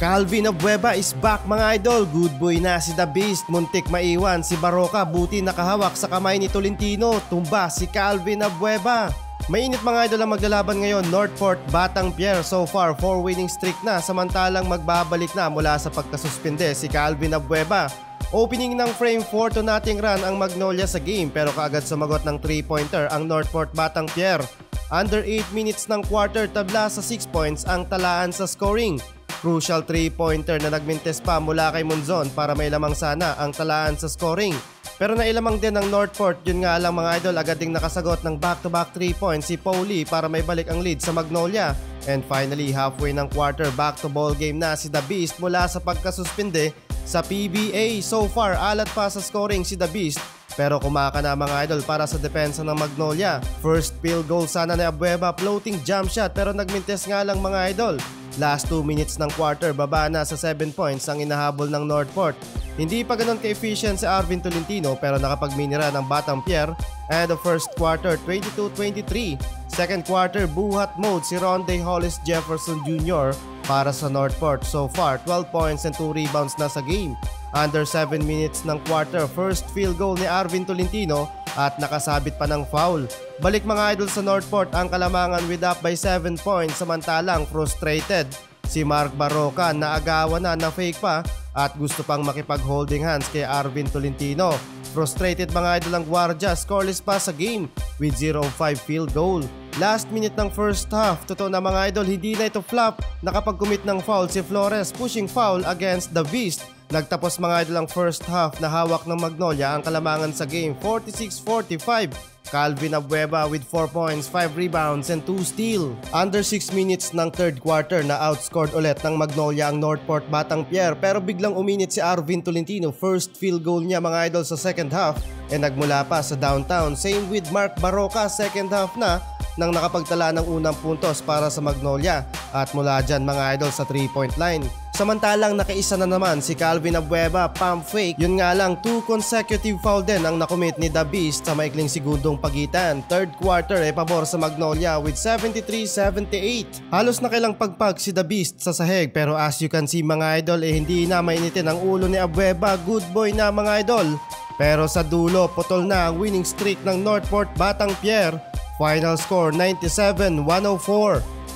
Calvin Abueva is back mga idol. Good boy na si The Beast. Muntik maiwan si Barroca, buti nakahawak sa kamay ni Tolentino. Tumba si Calvin Abueva. Mainit mga idol ang maglalaban ngayon. Northport, Batang Pier. So far 4 winning streak na, samantalang magbabalik na mula sa pagkasuspinde si Calvin Abueva. Opening ng frame 4 to nothing run ang Magnolia sa game, pero kaagad sumagot ng 3-pointer ang Northport Batang Pier. Under 8 minutes ng quarter, tabla sa 6 points ang talaan sa scoring. Crucial 3-pointer na nagmintes pa mula kay Monzon para may lamang sana ang talaan sa scoring. Pero nailamang din ng Northport, yun nga lang mga idol, agad ding nakasagot ng back-to-back 3 points si Pauli para may balik ang lead sa Magnolia. And finally, halfway ng quarter, back to ball game na si The Beast mula sa pagkasuspinde sa PBA. So far, alat pa sa scoring si The Beast, pero kumaka na mga idol para sa depensa ng Magnolia. First field goal sana ni Abueva, floating jump shot, pero nagmintes nga lang mga idol. Last 2 minutes ng quarter, baba na sa 7 points ang inahabol ng Northport. Hindi pa ganun ka-efficient si Arvin Tolentino, pero nakapagminira ng Batang Pier. And the first quarter, 22-23. Second quarter, buhat mode si Ronde Hollis Jefferson Jr. para sa Northport. So far, 12 points and 2 rebounds na sa game. Under 7 minutes ng quarter, first field goal ni Arvin Tolentino at nakasabit pa ng foul. Balik mga idol sa Northport ang kalamangan with up by 7 points, samantalang frustrated si Mark Barroca na agawan na fake pa at gusto pang makipag-holding hands kay Arvin Tolentino. Frustrated mga idol ang Guardia, scoreless pa sa game with 0-5 field goal. Last minute ng first half, totoo na mga idol, hindi na ito flop. Nakapag-commit ng foul si Flores, pushing foul against The Beast. Nagtapos mga idol ang first half na hawak ng Magnolia ang kalamangan sa game, 46-45. Calvin Abueva with 4 points, 5 rebounds and 2 steal. Under 6 minutes ng third quarter na outscored ulit ng Magnolia ang Northport Batang Pier, pero biglang uminit si Arvin Tolentino. First field goal niya mga idol sa second half nagmula pa sa downtown. Same with Mark Barroca, second half na nang nakapagtala ng unang puntos para sa Magnolia at mula dyan mga idol sa 3-point line. Samantalang nakaisa na naman si Calvin Abueva, pump fake. Yun nga lang, 2 consecutive foul din ang nakomit ni The Beast sa maikling segundong pagitan. Third quarter pabor sa Magnolia with 73-78. Halos nakilang pagpag si The Beast sa sahig, pero as you can see mga idol hindi na mainitin ang ulo ni Abueva. Good boy na mga idol. Pero sa dulo, putol na ang winning streak ng Northport Batang Pier. Final score 97-104.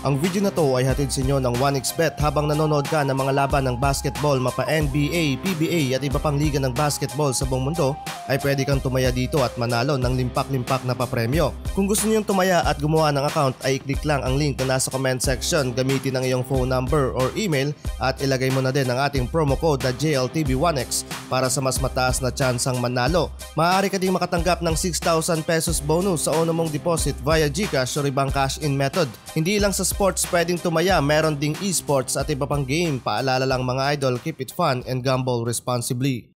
Ang video na to ay hatid sa inyo ng 1xBet. Habang nanonood ka ng mga laban ng basketball mapa NBA, PBA at iba pang liga ng basketball sa buong mundo, ay pwede kang tumaya dito at manalo ng limpak-limpak na papremyo. Kung gusto niyong tumaya at gumawa ng account ay i-click lang ang link na nasa comment section, gamitin ang iyong phone number or email at ilagay mo na din ang ating promo code na JLTV1X para sa mas mataas na tsansang manalo. Maaari ka ding makatanggap ng 6,000 pesos bonus sa una mong deposit via GCash o ibang cash-in method. Hindi lang sa sports pwedeng tumaya, meron ding esports at iba pang game. Paalala lang mga idol, keep it fun and gamble responsibly.